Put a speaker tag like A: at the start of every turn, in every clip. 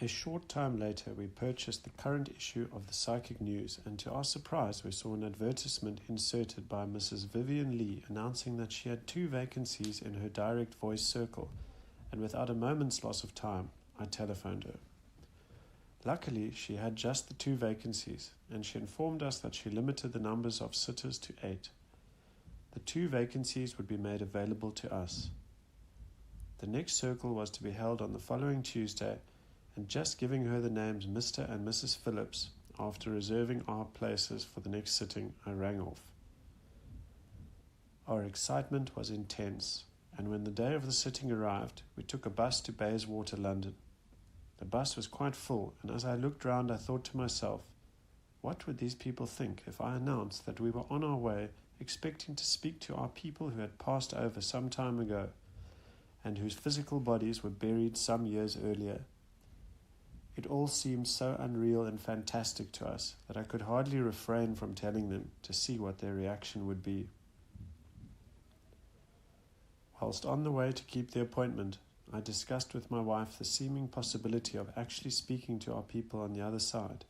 A: A short time later, we purchased the current issue of the Psychic News, and to our surprise, we saw an advertisement inserted by Mrs. Vivian Lee announcing that she had 2 vacancies in her direct voice circle, and without a moment's loss of time, I telephoned her. Luckily, she had just the 2 vacancies, and she informed us that she limited the numbers of sitters to 8. The 2 vacancies would be made available to us. The next circle was to be held on the following Tuesday, and just giving her the names Mr. and Mrs. Phillips, after reserving our places for the next sitting, I rang off. Our excitement was intense, and when the day of the sitting arrived, we took a bus to Bayswater, London. The bus was quite full, and as I looked round, I thought to myself, what would these people think if I announced that we were on our way, expecting to speak to our people who had passed over some time ago, and whose physical bodies were buried some years earlier? It all seemed so unreal and fantastic to us that I could hardly refrain from telling them to see what their reaction would be. Whilst on the way to keep the appointment, I discussed with my wife the seeming possibility of actually speaking to our people on the other side.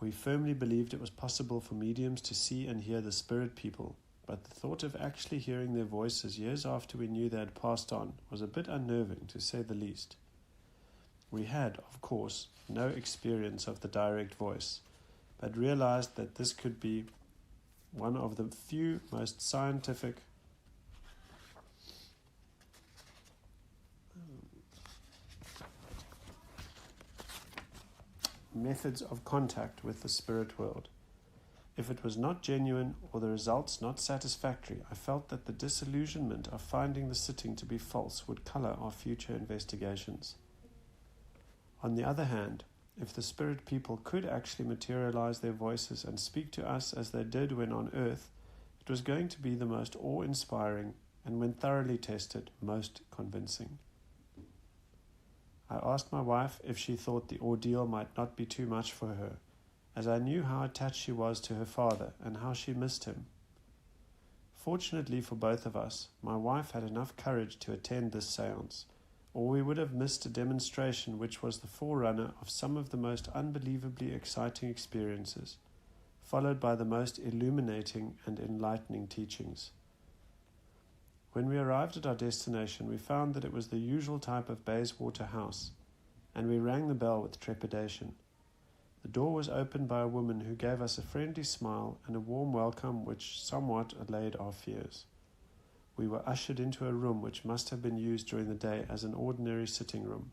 A: We firmly believed it was possible for mediums to see and hear the spirit people, but the thought of actually hearing their voices years after we knew they had passed on was a bit unnerving, to say the least. We had, of course, no experience of the direct voice, but realized that this could be one of the few most scientific methods of contact with the spirit world. If it was not genuine or the results not satisfactory, I felt that the disillusionment of finding the sitting to be false would colour our future investigations. On the other hand, if the spirit people could actually materialize their voices and speak to us as they did when on earth, it was going to be the most awe-inspiring and, when thoroughly tested, most convincing. I asked my wife if she thought the ordeal might not be too much for her, as I knew how attached she was to her father and how she missed him. Fortunately for both of us, my wife had enough courage to attend this séance, or we would have missed a demonstration which was the forerunner of some of the most unbelievably exciting experiences, followed by the most illuminating and enlightening teachings. When we arrived at our destination, we found that it was the usual type of Bayswater house, and we rang the bell with trepidation. The door was opened by a woman who gave us a friendly smile and a warm welcome which somewhat allayed our fears. We were ushered into a room which must have been used during the day as an ordinary sitting room.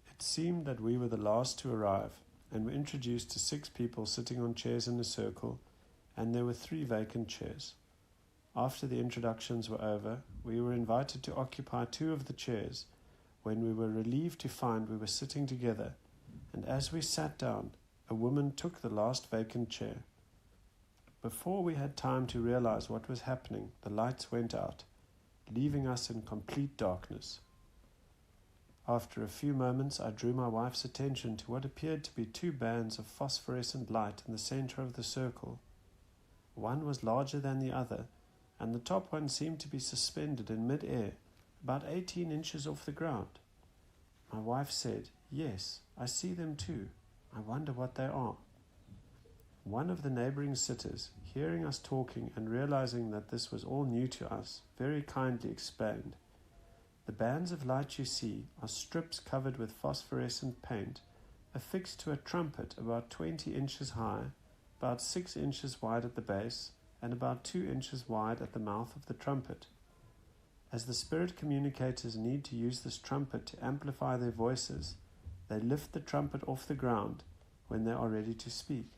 A: It seemed that we were the last to arrive, and were introduced to 6 people sitting on chairs in a circle, and there were 3 vacant chairs. After the introductions were over, we were invited to occupy 2 of the chairs, when we were relieved to find we were sitting together, and as we sat down, a woman took the last vacant chair. Before we had time to realize what was happening, the lights went out, leaving us in complete darkness. After a few moments, I drew my wife's attention to what appeared to be 2 bands of phosphorescent light in the center of the circle. One was larger than the other, and the top one seemed to be suspended in mid-air, about 18 inches off the ground. My wife said, "Yes, I see them too. I wonder what they are." One of the neighboring sitters, hearing us talking and realizing that this was all new to us, very kindly explained, "The bands of light you see are strips covered with phosphorescent paint affixed to a trumpet about 20 inches high, about 6 inches wide at the base, and about 2 inches wide at the mouth of the trumpet. As the spirit communicators need to use this trumpet to amplify their voices, they lift the trumpet off the ground when they are ready to speak.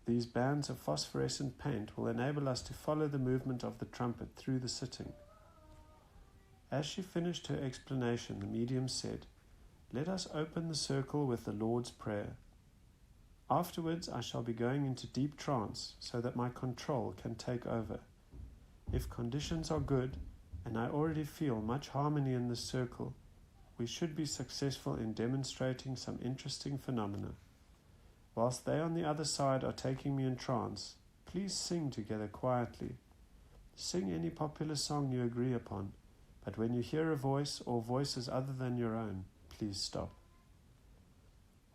A: These bands of phosphorescent paint will enable us to follow the movement of the trumpet through the sitting." As she finished her explanation, the medium said, "Let us open the circle with the Lord's Prayer. Afterwards, I shall be going into deep trance so that my control can take over. If conditions are good, and I already feel much harmony in this circle, we should be successful in demonstrating some interesting phenomena. Whilst they on the other side are taking me in trance, please sing together quietly. Sing any popular song you agree upon, but when you hear a voice or voices other than your own, please stop.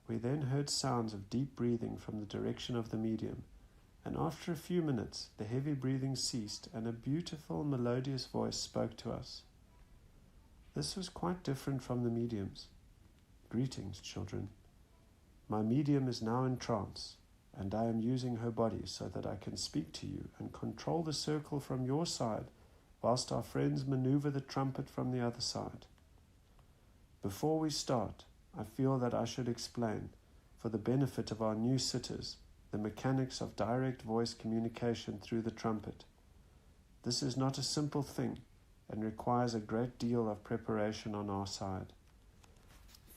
A: We then heard sounds of deep breathing from the direction of the medium, and after a few minutes the heavy breathing ceased and a beautiful melodious voice spoke to us. This was quite different from the medium's. Greetings, children. My medium is now in trance, and I am using her body so that I can speak to you and control the circle from your side, whilst our friends maneuver the trumpet from the other side. Before we start, I feel that I should explain, for the benefit of our new sitters, the mechanics of direct voice communication through the trumpet. This is not a simple thing and requires a great deal of preparation on our side.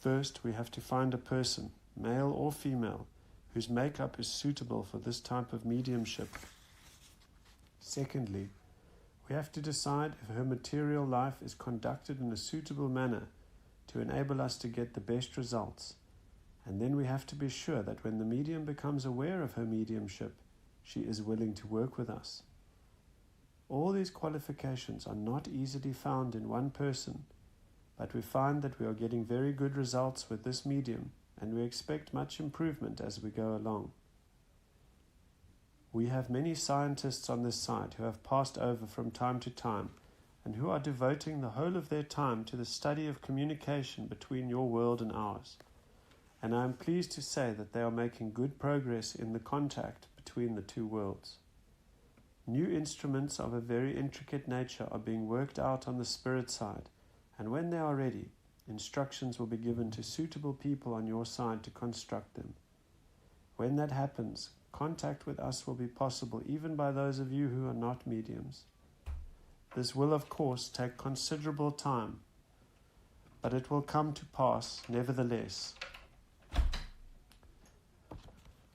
A: First, we have to find a person, male or female, whose makeup is suitable for this type of mediumship. Secondly, we have to decide if her material life is conducted in a suitable manner to enable us to get the best results. And then we have to be sure that when the medium becomes aware of her mediumship, she is willing to work with us. All these qualifications are not easily found in one person, but we find that we are getting very good results with this medium, and we expect much improvement as we go along. We have many scientists on this site who have passed over from time to time and who are devoting the whole of their time to the study of communication between your world and ours. And I am pleased to say that they are making good progress in the contact between the two worlds. New instruments of a very intricate nature are being worked out on the spirit side, and when they are ready, instructions will be given to suitable people on your side to construct them. When that happens, contact with us will be possible even by those of you who are not mediums. This will, of course, take considerable time, but it will come to pass nevertheless.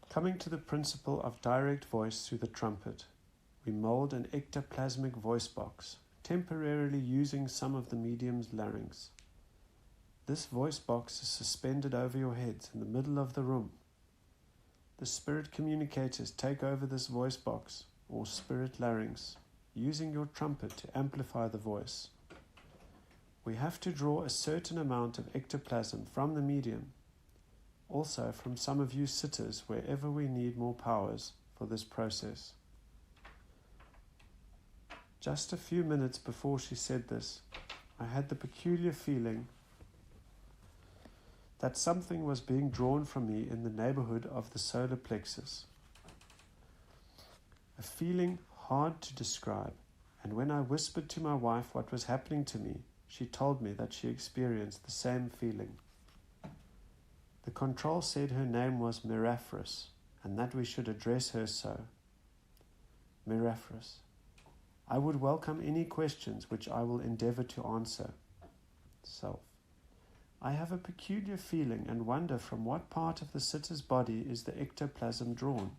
A: Coming to the principle of direct voice through the trumpet, we mold an ectoplasmic voice box, temporarily using some of the medium's larynx. This voice box is suspended over your heads in the middle of the room. The spirit communicators take over this voice box, or spirit larynx, using your trumpet to amplify the voice. We have to draw a certain amount of ectoplasm from the medium, also from some of you sitters wherever we need more powers for this process. Just a few minutes before she said this, I had the peculiar feeling that something was being drawn from me in the neighborhood of the solar plexus. A feeling hard to describe, and when I whispered to my wife what was happening to me, she told me that she experienced the same feeling. The control said her name was Miraphris, and that we should address her so. Miraphris. I would welcome any questions which I will endeavor to answer. Self. I have a peculiar feeling and wonder from what part of the sitter's body is the ectoplasm drawn.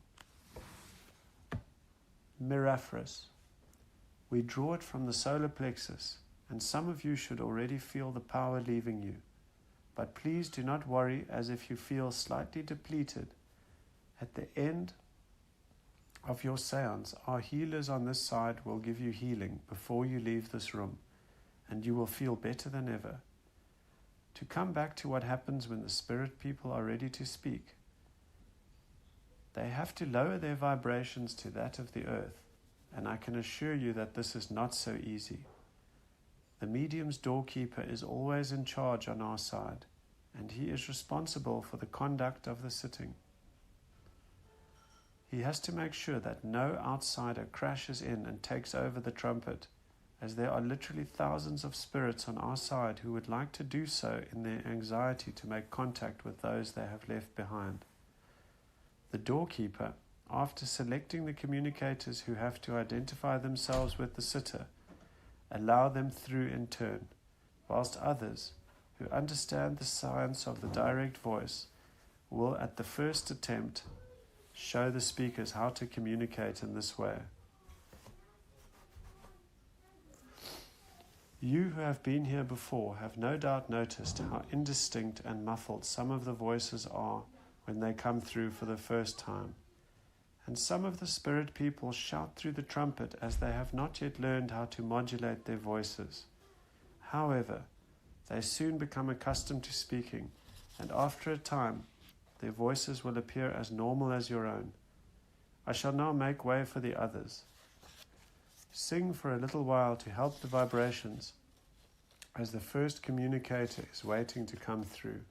A: Miraphris. We draw it from the solar plexus, and some of you should already feel the power leaving you. But please do not worry as if you feel slightly depleted. At the end of your seance, our healers on this side will give you healing before you leave this room, and you will feel better than ever. To come back to what happens when the spirit people are ready to speak, they have to lower their vibrations to that of the earth, and I can assure you that this is not so easy. The medium's doorkeeper is always in charge on our side, and he is responsible for the conduct of the sitting. He has to make sure that no outsider crashes in and takes over the trumpet, as there are literally thousands of spirits on our side who would like to do so in their anxiety to make contact with those they have left behind. The doorkeeper, after selecting the communicators who have to identify themselves with the sitter, allow them through in turn, whilst others, who understand the science of the direct voice, will at the first attempt show the speakers how to communicate in this way. You who have been here before have no doubt noticed how indistinct and muffled some of the voices are when they come through for the first time. And some of the spirit people shout through the trumpet as they have not yet learned how to modulate their voices. However, they soon become accustomed to speaking, and after a time, their voices will appear as normal as your own. I shall now make way for the others. Sing for a little while to help the vibrations, as the first communicator is waiting to come through.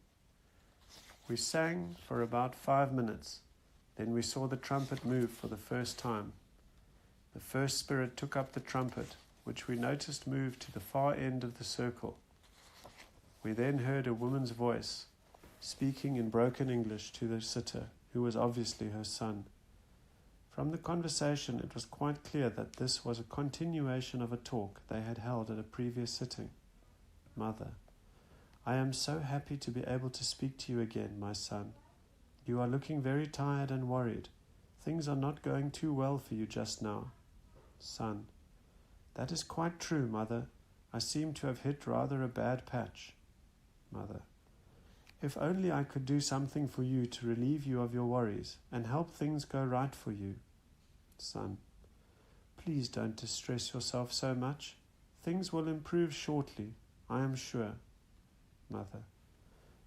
A: We sang for about 5 minutes. Then we saw the trumpet move for the first time. The first spirit took up the trumpet, which we noticed moved to the far end of the circle. We then heard a woman's voice, speaking in broken English to the sitter, who was obviously her son. From the conversation, it was quite clear that this was a continuation of a talk they had held at a previous sitting. Mother: I am so happy to be able to speak to you again, my son. You are looking very tired and worried. Things are not going too well for you just now. Son: That is quite true, Mother. I seem to have hit rather a bad patch. Mother: If only I could do something for you to relieve you of your worries and help things go right for you. Son: Please don't distress yourself so much. Things will improve shortly, I am sure. Mother: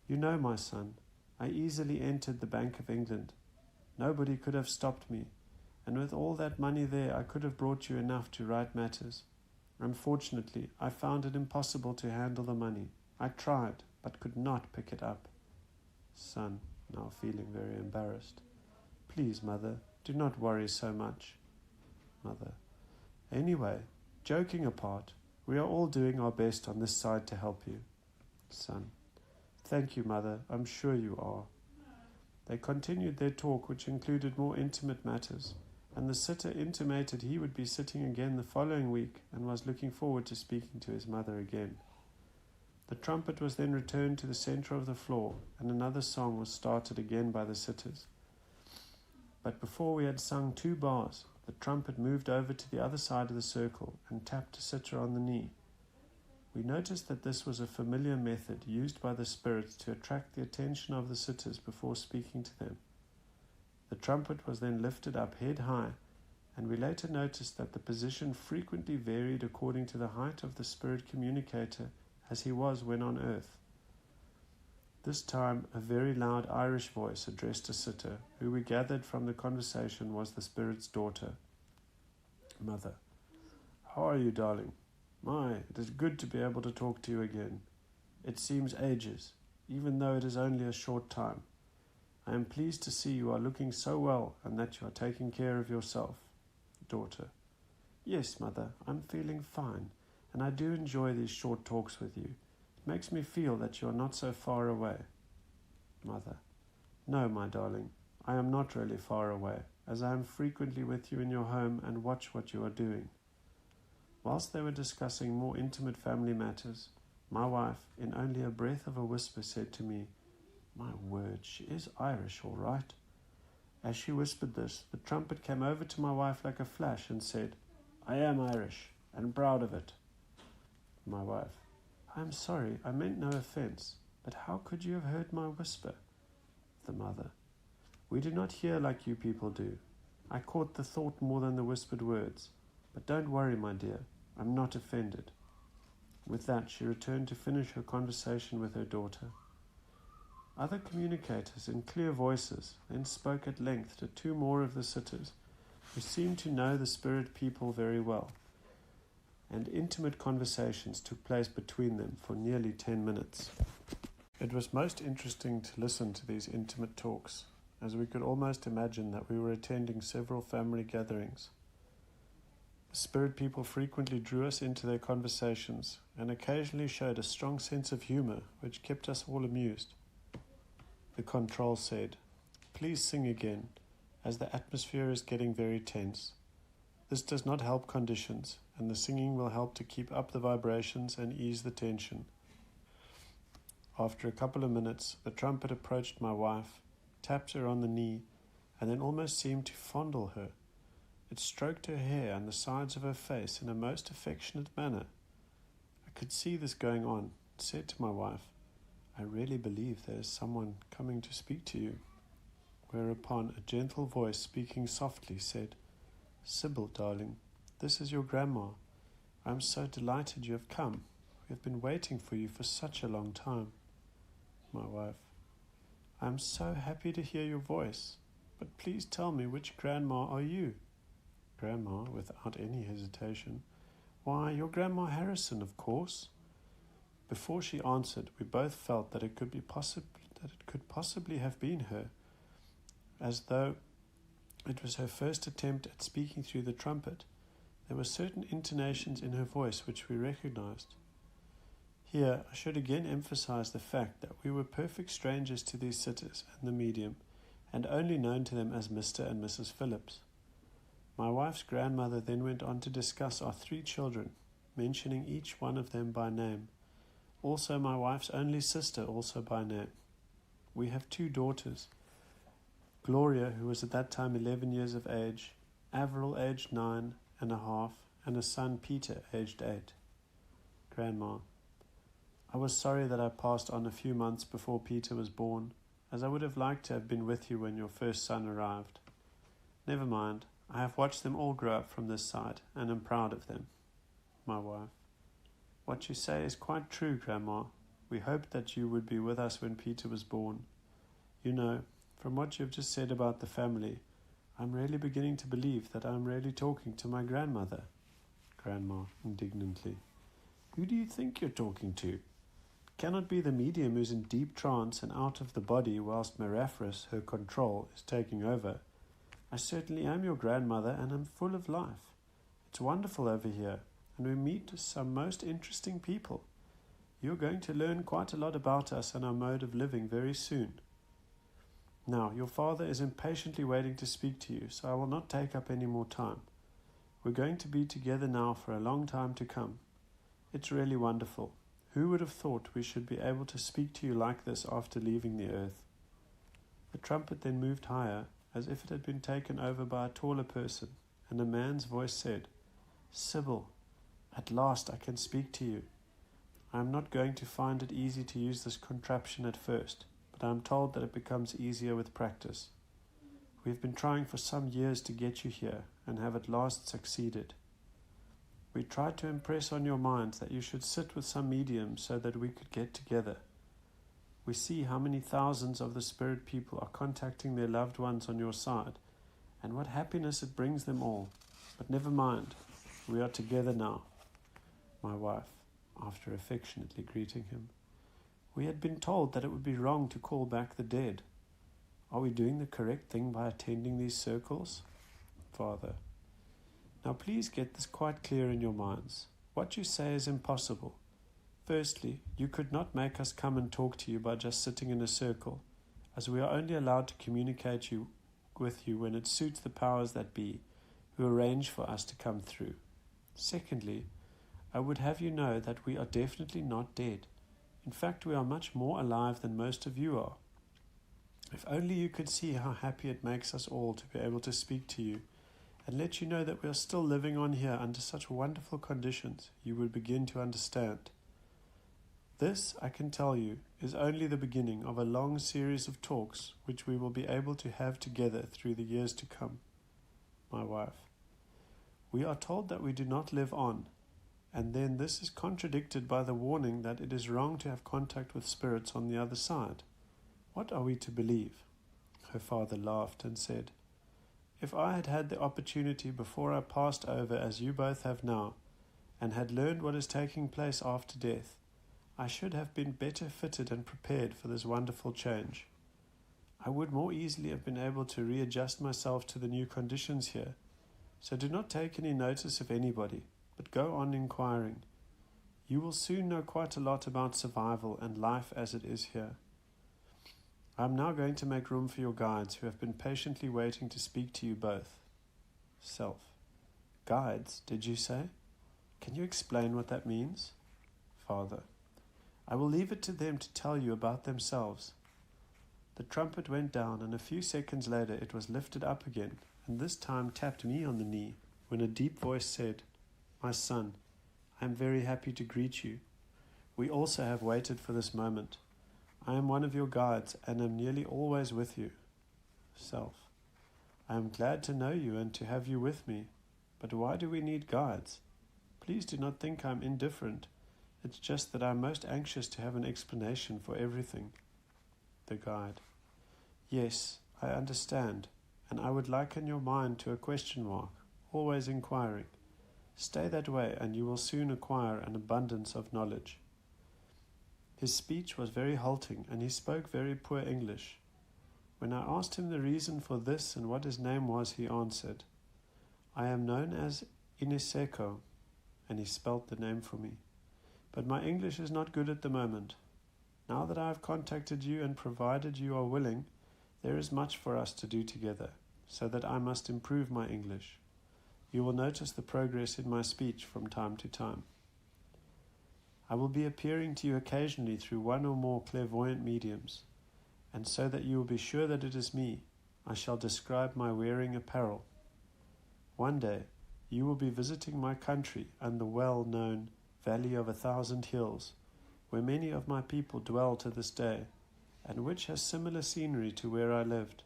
A: You know, my son, I easily entered the Bank of England. Nobody could have stopped me, and with all that money there I could have brought you enough to right matters. Unfortunately, I found it impossible to handle the money. I tried, but could not pick it up. Son, now feeling very embarrassed: Please, Mother, do not worry so much. Mother: Anyway, joking apart, we are all doing our best on this side to help you. Son: Thank you, Mother, I'm sure you are. They continued their talk, which included more intimate matters, and the sitter intimated he would be sitting again the following week and was looking forward to speaking to his mother again. The trumpet was then returned to the center of the floor, and another song was started again by the sitters. But before we had sung 2 bars, the trumpet moved over to the other side of the circle and tapped a sitter on the knee. We noticed that this was a familiar method used by the spirits to attract the attention of the sitters before speaking to them. The trumpet was then lifted up head high, and we later noticed that the position frequently varied according to the height of the spirit communicator as he was when on earth. This time, a very loud Irish voice addressed a sitter, who we gathered from the conversation was the spirit's daughter. Mother: How are you, darling? My, it is good to be able to talk to you again. It seems ages, even though it is only a short time. I am pleased to see you are looking so well and that you are taking care of yourself. Daughter: Yes, Mother, I'm feeling fine, and I do enjoy these short talks with you. It makes me feel that you are not so far away. Mother: No, my darling, I am not really far away, as I am frequently with you in your home and watch what you are doing. Whilst they were discussing more intimate family matters, my wife, in only a breath of a whisper, said to me, My word, she is Irish, all right. As she whispered this, the trumpet came over to my wife like a flash and said, I am Irish, and proud of it. My wife: I am sorry, I meant no offense, but how could you have heard my whisper? The mother: We do not hear like you people do. I caught the thought more than the whispered words. But don't worry, my dear, I'm not offended. With that, she returned to finish her conversation with her daughter. Other communicators in clear voices then spoke at length to 2 more of the sitters, who seemed to know the spirit people very well, and intimate conversations took place between them for nearly 10 minutes. It was most interesting to listen to these intimate talks, as we could almost imagine that we were attending several family gatherings. The spirit people frequently drew us into their conversations and occasionally showed a strong sense of humor, which kept us all amused. The control said, Please sing again, as the atmosphere is getting very tense. This does not help conditions, and the singing will help to keep up the vibrations and ease the tension. After a couple of minutes, the trumpet approached my wife, tapped her on the knee, and then almost seemed to fondle her. It stroked her hair and the sides of her face in a most affectionate manner. I could see this going on, and said to my wife, I really believe there is someone coming to speak to you. Whereupon a gentle voice speaking softly said, Sybil, darling, this is your grandma. I am so delighted you have come. We have been waiting for you for such a long time. My wife: I am so happy to hear your voice, but please tell me, which grandma are you? Grandma, without any hesitation: Why, your Grandma Harrison, of course. Before she answered, we both felt that it could possibly have been her, as though it was her first attempt at speaking through the trumpet. There were certain intonations in her voice which we recognized. Here I should again emphasize the fact that we were perfect strangers to these sitters and the medium, and only known to them as Mr. and Mrs. Phillips. My wife's grandmother then went on to discuss our 3 children, mentioning each one of them by name. Also my wife's only sister, also by name. We have 2 daughters: Gloria, who was at that time 11 years of age, Avril, aged 9.5, and a son, Peter, aged 8. Grandma: I was sorry that I passed on a few months before Peter was born, as I would have liked to have been with you when your first son arrived. Never mind, I have watched them all grow up from this side, and am proud of them. My wife: What you say is quite true, Grandma. We hoped that you would be with us when Peter was born. You know, from what you have just said about the family, I am really beginning to believe that I am really talking to my grandmother. Grandma, indignantly: Who do you think you're talking to? It cannot be the medium who's in deep trance and out of the body whilst Meraphris, her control, is taking over. I certainly am your grandmother and am full of life. It's wonderful over here, and we meet some most interesting people. You're going to learn quite a lot about us and our mode of living very soon. Now, your father is impatiently waiting to speak to you, so I will not take up any more time. We're going to be together now for a long time to come. It's really wonderful. Who would have thought we should be able to speak to you like this after leaving the earth? The trumpet then moved higher, as if it had been taken over by a taller person, and a man's voice said, Sybil, at last I can speak to you. I am not going to find it easy to use this contraption at first, but I am told that it becomes easier with practice. We have been trying for some years to get you here, and have at last succeeded. We tried to impress on your minds that you should sit with some medium so that we could get together. We see how many thousands of the spirit people are contacting their loved ones on your side, and what happiness it brings them all. But never mind, we are together now. My wife, after affectionately greeting him: We had been told that it would be wrong to call back the dead. Are we doing the correct thing by attending these circles? Father: Now please get this quite clear in your minds. What you say is impossible. Firstly, you could not make us come and talk to you by just sitting in a circle, as we are only allowed to communicate with you when it suits the powers that be, who arrange for us to come through. Secondly, I would have you know that we are definitely not dead. In fact, we are much more alive than most of you are. If only you could see how happy it makes us all to be able to speak to you, and let you know that we are still living on here under such wonderful conditions, you would begin to understand. This, I can tell you, is only the beginning of a long series of talks which we will be able to have together through the years to come. My wife: We are told that we do not live on, and then this is contradicted by the warning that it is wrong to have contact with spirits on the other side. What are we to believe? Her father laughed and said, If I had had the opportunity before I passed over as you both have now, and had learned what is taking place after death, I should have been better fitted and prepared for this wonderful change. I would more easily have been able to readjust myself to the new conditions here. So do not take any notice of anybody, but go on inquiring. You will soon know quite a lot about survival and life as it is here. I am now going to make room for your guides, who have been patiently waiting to speak to you both. Self: Guides, did you say? Can you explain what that means? Father: I will leave it to them to tell you about themselves. The trumpet went down, and a few seconds later it was lifted up again, and this time tapped me on the knee, when a deep voice said, My son, I am very happy to greet you. We also have waited for this moment. I am one of your guides, and am nearly always with you. Self: I am glad to know you and to have you with me, but why do we need guides? Please do not think I am indifferent, It's just that I'm most anxious to have an explanation for everything. The guide. Yes, I understand, and I would liken your mind to a question mark, always inquiring. Stay that way, and you will soon acquire an abundance of knowledge. His speech was very halting, and he spoke very poor English. When I asked him the reason for this and what his name was, he answered, I am known as Ineseko, and he spelt the name for me. But my English is not good at the moment. Now that I have contacted you and provided you are willing, there is much for us to do together, so that I must improve my English. You will notice the progress in my speech from time to time. I will be appearing to you occasionally through one or more clairvoyant mediums, and so that you will be sure that it is me, I shall describe my wearing apparel. One day, you will be visiting my country and the well-known Valley of 1,000 Hills, where many of my people dwell to this day, and which has similar scenery to where I lived.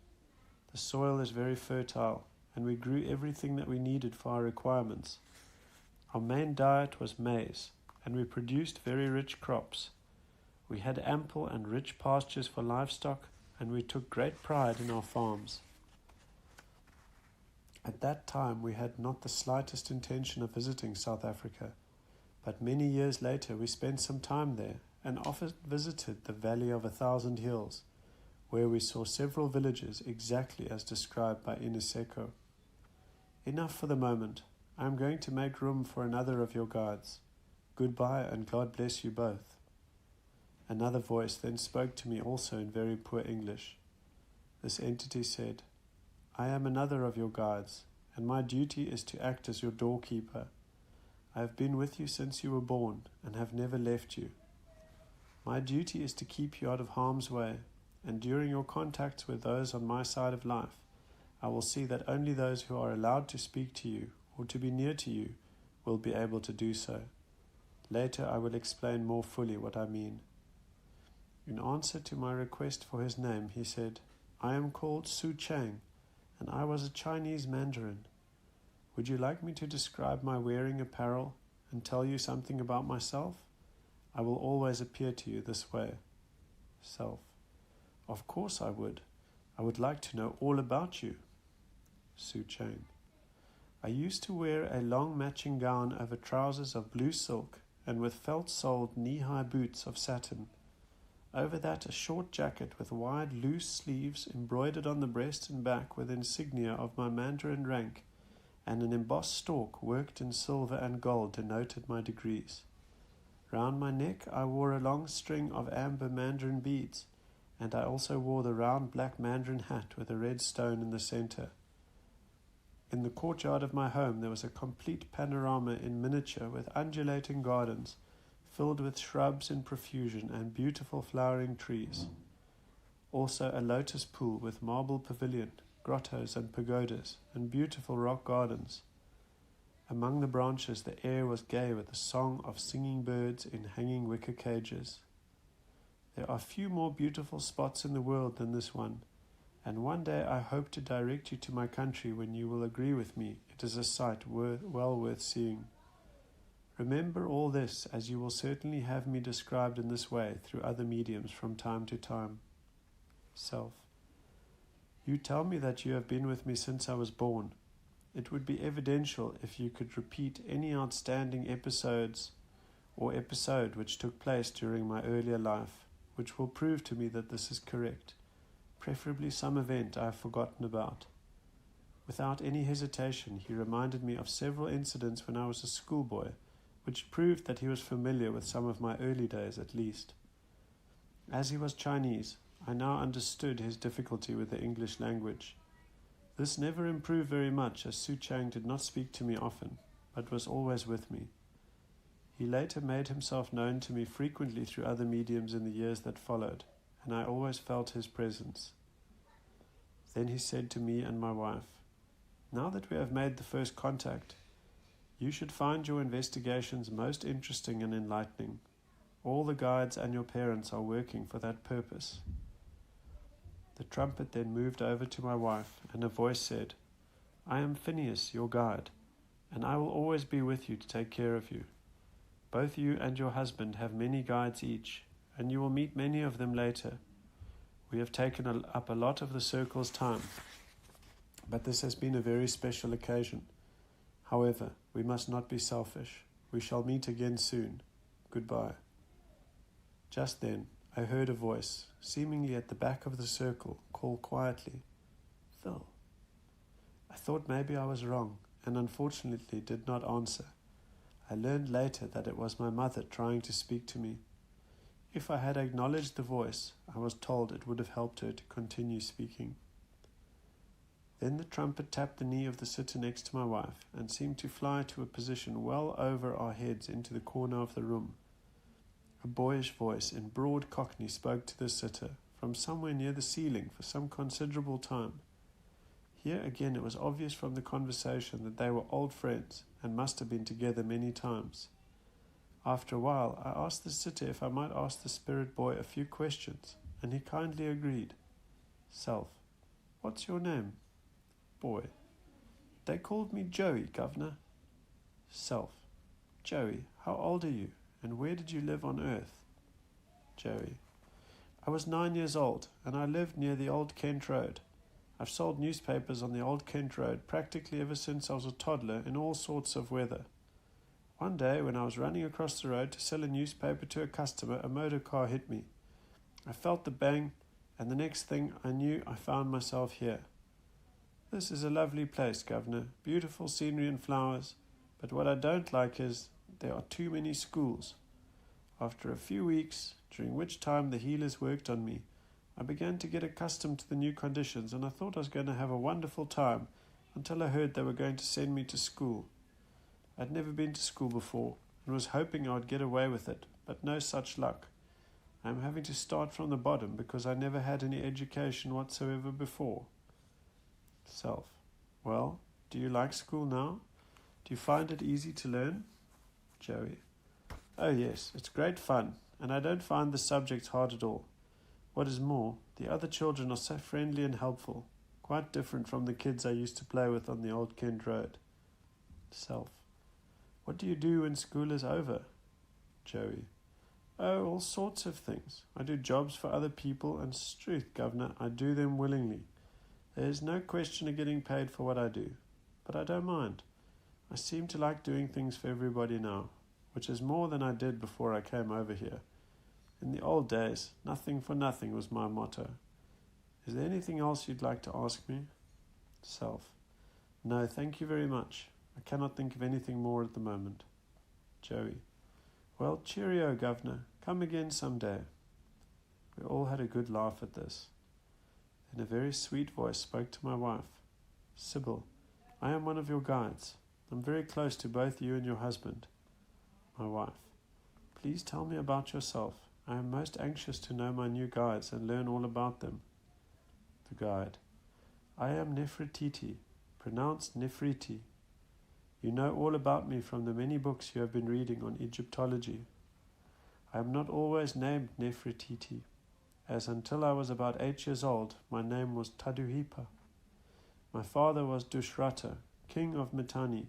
A: The soil is very fertile, and we grew everything that we needed for our requirements. Our main diet was maize, and we produced very rich crops. We had ample and rich pastures for livestock, and we took great pride in our farms. At that time we had not the slightest intention of visiting South Africa, but many years later we spent some time there and often visited the Valley of 1,000 Hills, where we saw several villages exactly as described by Ineseko. Enough for the moment. I am going to make room for another of your guides. Goodbye, and God bless you both. Another voice then spoke to me also in very poor English. This entity said, I am another of your guides, and my duty is to act as your doorkeeper. I have been with you since you were born, and have never left you. My duty is to keep you out of harm's way, and during your contacts with those on my side of life, I will see that only those who are allowed to speak to you or to be near to you will be able to do so. Later I will explain more fully what I mean. In answer to my request for his name, he said, I am called Su Chang, and I was a Chinese Mandarin. Would you like me to describe my wearing apparel and tell you something about myself? I will always appear to you this way. Self. Of course I would. I would like to know all about you. Su Chang. I used to wear a long matching gown over trousers of blue silk and with felt-soled knee-high boots of satin. Over that a short jacket with wide loose sleeves embroidered on the breast and back with insignia of my Mandarin rank, and an embossed stork worked in silver and gold denoted my degrees. Round my neck I wore a long string of amber Mandarin beads, and I also wore the round black Mandarin hat with a red stone in the center. In the courtyard of my home there was a complete panorama in miniature with undulating gardens, filled with shrubs in profusion and beautiful flowering trees. Also a lotus pool with marble pavilion, grottos and pagodas, and beautiful rock gardens. Among the branches the air was gay with the song of singing birds in hanging wicker cages. There are few more beautiful spots in the world than this one, and one day I hope to direct you to my country when you will agree with me it is a sight well worth seeing. Remember all this, as you will certainly have me described in this way through other mediums from time to time. Self. You tell me that you have been with me since I was born. It would be evidential if you could repeat any outstanding episodes or episode which took place during my earlier life, which will prove to me that this is correct, preferably some event I have forgotten about. Without any hesitation, he reminded me of several incidents when I was a schoolboy, which proved that he was familiar with some of my early days at least. As he was Chinese, I now understood his difficulty with the English language. This never improved very much, as Su Chang did not speak to me often, but was always with me. He later made himself known to me frequently through other mediums in the years that followed, and I always felt his presence. Then he said to me and my wife, now that we have made the first contact, you should find your investigations most interesting and enlightening. All the guides and your parents are working for that purpose. The trumpet then moved over to my wife, and a voice said, I am Phineas, your guide, and I will always be with you to take care of you. Both you and your husband have many guides each, and you will meet many of them later. We have taken up a lot of the circle's time, but this has been a very special occasion. However, we must not be selfish. We shall meet again soon. Goodbye. Just then, I heard a voice, seemingly at the back of the circle, call quietly, "Phil." I thought maybe I was wrong, and unfortunately did not answer. I learned later that it was my mother trying to speak to me. If I had acknowledged the voice, I was told it would have helped her to continue speaking. Then the trumpet tapped the knee of the sitter next to my wife and seemed to fly to a position well over our heads into the corner of the room. A boyish voice in broad Cockney spoke to the sitter from somewhere near the ceiling for some considerable time. Here again it was obvious from the conversation that they were old friends and must have been together many times. After a while I asked the sitter if I might ask the spirit boy a few questions, and he kindly agreed. Self: "What's your name?" Boy: "They called me Joey, Governor." Self: "Joey, how old are you, and where did you live on earth?" Joey: "I was 9 years old, and I lived near the Old Kent Road. I've sold newspapers on the Old Kent Road practically ever since I was a toddler in all sorts of weather. One day when I was running across the road to sell a newspaper to a customer, a motor car hit me. I felt the bang, and the next thing I knew I found myself here. This is a lovely place, Governor, beautiful scenery and flowers, but what I don't like is there are too many schools. After a few weeks, during which time the healers worked on me, I began to get accustomed to the new conditions, and I thought I was going to have a wonderful time until I heard they were going to send me to school. I'd never been to school before and was hoping I would get away with it, but no such luck. I am having to start from the bottom because I never had any education whatsoever before." Self: "Well, do you like school now? Do you find it easy to learn?" Joey: "Oh yes, it's great fun, and I don't find the subjects hard at all. What is more, the other children are so friendly and helpful, quite different from the kids I used to play with on the Old Kent Road." Self: "What do you do when school is over?" Joey: "Oh, all sorts of things. I do jobs for other people, and struth, Governor, I do them willingly. There is no question of getting paid for what I do, but I don't mind. I seem to like doing things for everybody now, which is more than I did before I came over here. In the old days, nothing for nothing was my motto. Is there anything else you'd like to ask me?" Self: "No, thank you very much. I cannot think of anything more at the moment." Joey: "Well, cheerio, Governor. Come again some day." We all had a good laugh at this. Then a very sweet voice spoke to my wife. "Sybil, I am one of your guides. I'm very close to both you and your husband." My wife: "Please tell me about yourself. I am most anxious to know my new guides and learn all about them." The guide: "I am Nefertiti, pronounced Nefriti. You know all about me from the many books you have been reading on Egyptology. I am not always named Nefertiti, as until I was about 8 years old, my name was Taduhipa. My father was Dushrata, king of Mitanni,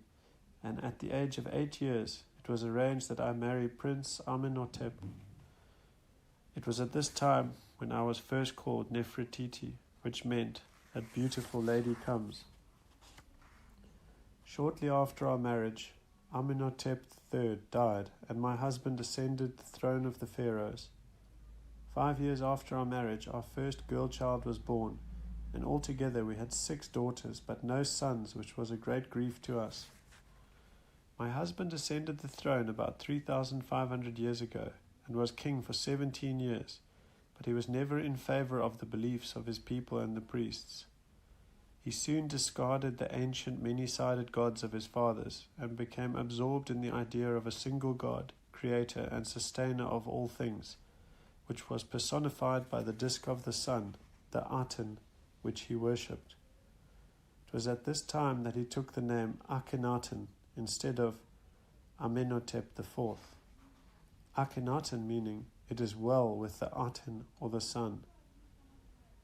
A: and at the age of 8 years, it was arranged that I marry Prince Amenhotep. It was at this time when I was first called Nefertiti, which meant, 'That beautiful lady comes.' Shortly after our marriage, Amenhotep III died, and my husband ascended the throne of the pharaohs. 5 years after our marriage, our first girl child was born, and altogether we had 6 daughters, but no sons, which was a great grief to us. My husband ascended the throne about 3,500 years ago, and was king for 17 years, but he was never in favor of the beliefs of his people and the priests. He soon discarded the ancient many-sided gods of his fathers and became absorbed in the idea of a single God, creator and sustainer of all things, which was personified by the disk of the sun, the Aten, which he worshipped. It was at this time that he took the name Akhenaten instead of Amenhotep IV. Akhenaten meaning, 'it is well with the Aten or the sun.'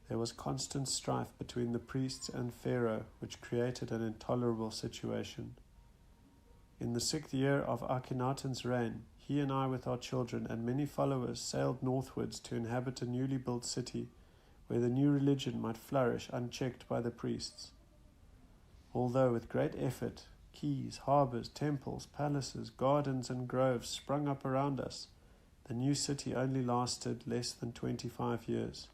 A: There was constant strife between the priests and Pharaoh, which created an intolerable situation. In the 6th year of Akhenaten's reign, he and I with our children and many followers sailed northwards to inhabit a newly built city where the new religion might flourish unchecked by the priests. Although with great effort, quays, harbours, temples, palaces, gardens and groves sprung up around us, the new city only lasted less than 25 years.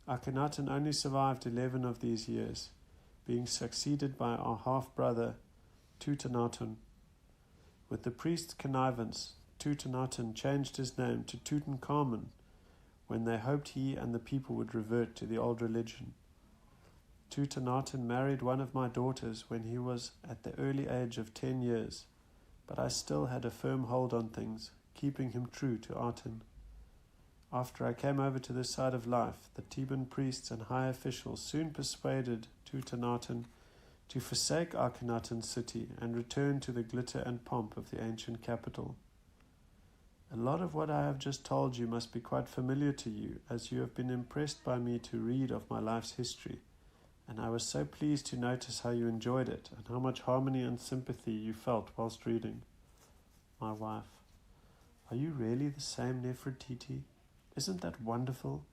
A: Akhenaten only survived 11 of these years, being succeeded by our half-brother Tutanatun. With the priest's connivance, Tutanatun changed his name to Tutankhamun when they hoped he and the people would revert to the old religion. Tutanatun married one of my daughters when he was at the early age of 10 years, but I still had a firm hold on things, keeping him true to Aten. After I came over to this side of life, the Theban priests and high officials soon persuaded Tutanatun to forsake Akhenaten's city and return to the glitter and pomp of the ancient capital. A lot of what I have just told you must be quite familiar to you, as you have been impressed by me to read of my life's history, and I was so pleased to notice how you enjoyed it and how much harmony and sympathy you felt whilst reading. My wife: are you really the same Nefertiti? Isn't that wonderful?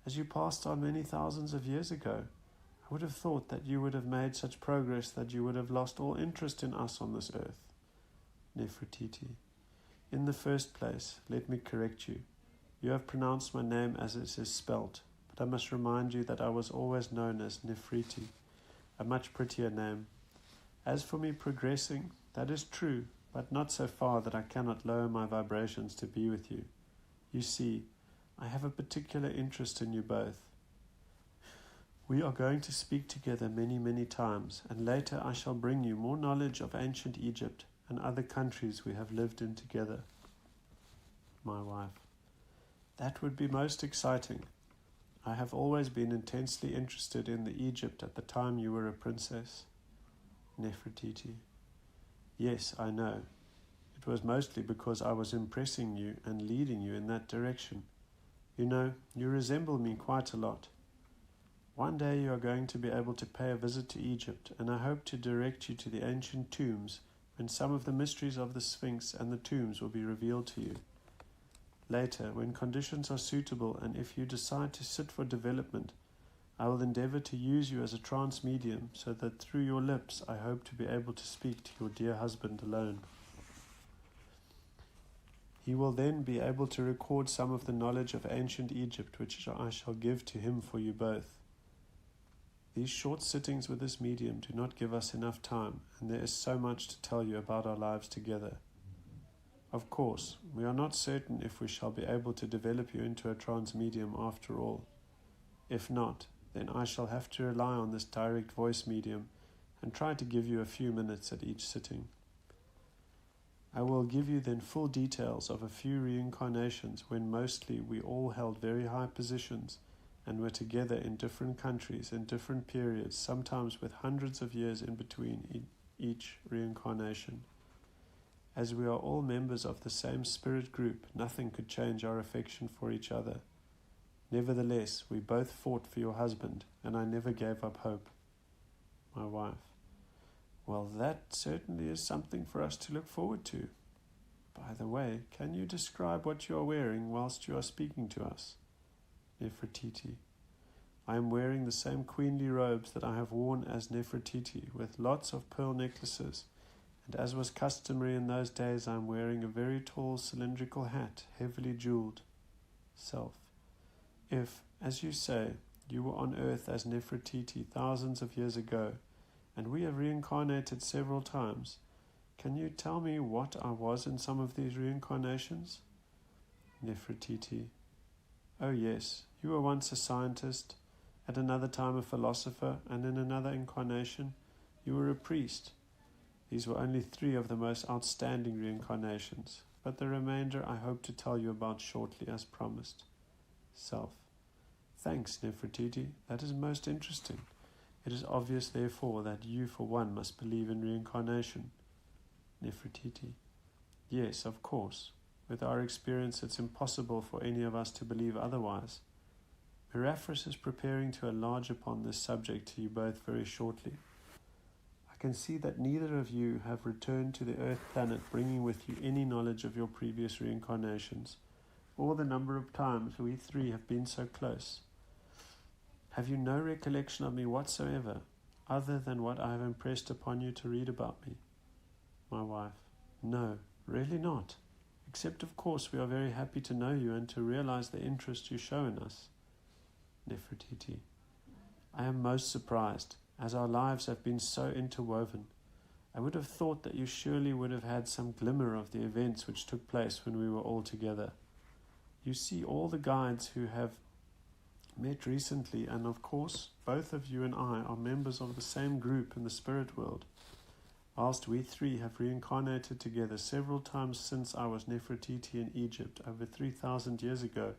A: As you passed on many thousands of years ago, I would have thought that you would have made such progress that you would have lost all interest in us on this earth. Nefertiti: in the first place, let me correct you. You have pronounced my name as it is spelt, but I must remind you that I was always known as Nefertiti, a much prettier name. As for me progressing, that is true, but not so far that I cannot lower my vibrations to be with you. You see, I have a particular interest in you both. We are going to speak together many, many times, and later I shall bring you more knowledge of ancient Egypt and other countries we have lived in together. My wife: that would be most exciting. I have always been intensely interested in the Egypt at the time you were a princess. Nefertiti: yes, I know. It was mostly because I was impressing you and leading you in that direction. You know, you resemble me quite a lot. One day you are going to be able to pay a visit to Egypt, and I hope to direct you to the ancient tombs when some of the mysteries of the Sphinx and the tombs will be revealed to you. Later, when conditions are suitable and if you decide to sit for development, I will endeavor to use you as a trance medium so that through your lips I hope to be able to speak to your dear husband alone. He will then be able to record some of the knowledge of ancient Egypt which I shall give to him for you both. These short sittings with this medium do not give us enough time, and there is so much to tell you about our lives together. Of course, we are not certain if we shall be able to develop you into a trance medium after all. If not, then I shall have to rely on this direct voice medium and try to give you a few minutes at each sitting. I will give you then full details of a few reincarnations when mostly we all held very high positions and were together in different countries in different periods, sometimes with hundreds of years in between each reincarnation. As we are all members of the same spirit group, nothing could change our affection for each other. Nevertheless, we both fought for your husband, and I never gave up hope. My wife: well, that certainly is something for us to look forward to. By the way, can you describe what you are wearing whilst you are speaking to us? Nefertiti: I am wearing the same queenly robes that I have worn as Nefertiti, with lots of pearl necklaces, and as was customary in those days, I am wearing a very tall cylindrical hat, heavily jeweled. Self: if, as you say, you were on earth as Nefertiti thousands of years ago, and we have reincarnated several times, can you tell me what I was in some of these reincarnations? Nefertiti: oh yes, you were once a scientist, at another time a philosopher, and in another incarnation you were a priest. These were only 3 of the most outstanding reincarnations, but the remainder I hope to tell you about shortly as promised. Self: thanks, Nefertiti, that is most interesting. It is obvious, therefore, that you, for one, must believe in reincarnation. Nefertiti: yes, of course. With our experience, it's impossible for any of us to believe otherwise. Miraphris is preparing to enlarge upon this subject to you both very shortly. I I can see that neither of you have returned to the Earth planet bringing with you any knowledge of your previous reincarnations, or the number of times we three have been so close. Have you no recollection of me whatsoever, other than what I have impressed upon you to read about me? My wife: No, really not. Except, of course, we are very happy to know you and to realize the interest you show in us. Nefertiti: I am most surprised, as our lives have been so interwoven. I would have thought that you surely would have had some glimmer of the events which took place when we were all together. You see, all the guides who have met recently, and of course, both of you and I are members of the same group in the spirit world. Whilst we three have reincarnated together several times since I was Nefertiti in Egypt over 3,000 years ago,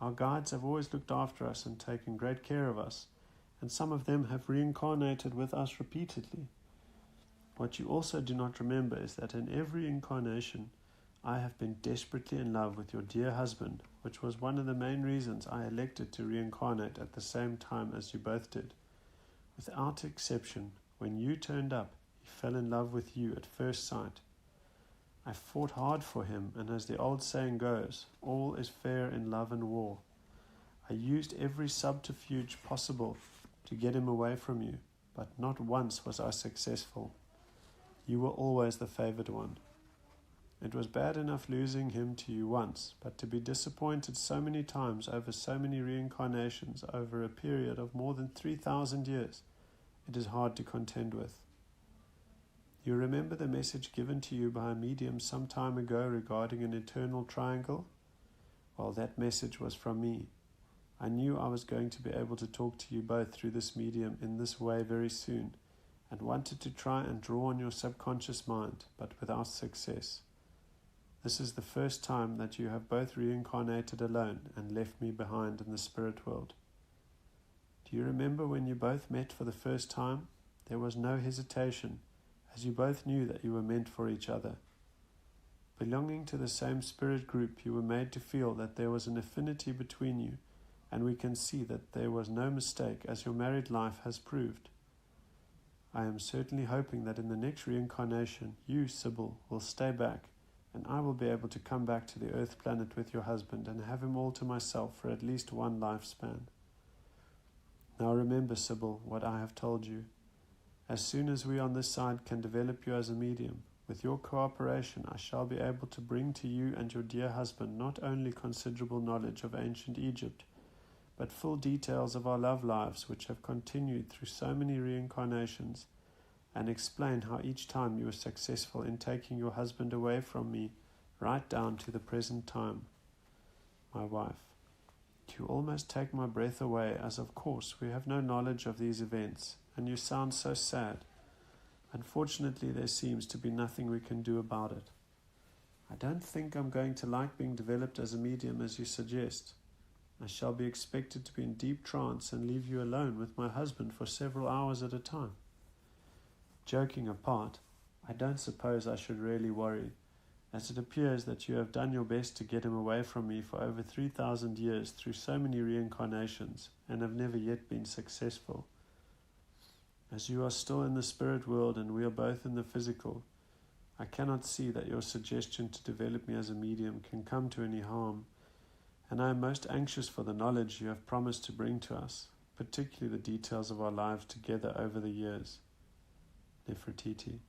A: our guides have always looked after us and taken great care of us, and some of them have reincarnated with us repeatedly. What you also do not remember is that in every incarnation I have been desperately in love with your dear husband, which was one of the main reasons I elected to reincarnate at the same time as you both did. Without exception, when you turned up, he fell in love with you at first sight. I fought hard for him, and as the old saying goes, all is fair in love and war. I used every subterfuge possible to get him away from you, but not once was I successful. You were always the favored one. It was bad enough losing him to you once, but to be disappointed so many times over so many reincarnations over a period of more than 3,000 years, it is hard to contend with. You remember the message given to you by a medium some time ago regarding an eternal triangle? Well, that message was from me. I knew I was going to be able to talk to you both through this medium in this way very soon, and wanted to try and draw on your subconscious mind, but without success. This is the first time that you have both reincarnated alone and left me behind in the spirit world. Do you remember when you both met for the first time? There was no hesitation, as you both knew that you were meant for each other. Belonging to the same spirit group, you were made to feel that there was an affinity between you, and we can see that there was no mistake, as your married life has proved. I am certainly hoping that in the next reincarnation, you, Sybil, will stay back, and I will be able to come back to the Earth planet with your husband and have him all to myself for at least one lifespan. Now remember, Sybil, what I have told you. As soon as we on this side can develop you as a medium, with your cooperation I shall be able to bring to you and your dear husband not only considerable knowledge of ancient Egypt, but full details of our love lives which have continued through so many reincarnations, and explain how each time you were successful in taking your husband away from me, right down to the present time. My wife: You almost take my breath away, as of course we have no knowledge of these events, and you sound so sad. Unfortunately, there seems to be nothing we can do about it. I don't think I'm going to like being developed as a medium as you suggest. I shall be expected to be in deep trance and leave you alone with my husband for several hours at a time. Joking apart, I don't suppose I should really worry, as it appears that you have done your best to get him away from me for over 3,000 years through so many reincarnations, and have never yet been successful. As you are still in the spirit world and we are both in the physical, I cannot see that your suggestion to develop me as a medium can come to any harm, and I am most anxious for the knowledge you have promised to bring to us, particularly the details of our lives together over the years. Nefertiti: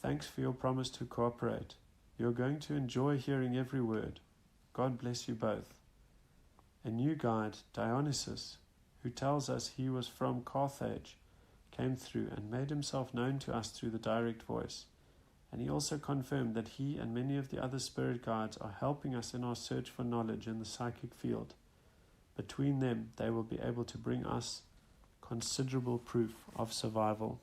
A: Thanks for your promise to cooperate. You are going to enjoy hearing every word. God bless you both. A new guide, Dionysus, who tells us he was from Carthage, came through and made himself known to us through the direct voice, and he also confirmed that he and many of the other spirit guides are helping us in our search for knowledge in the psychic field. Between them, they will be able to bring us considerable proof of survival.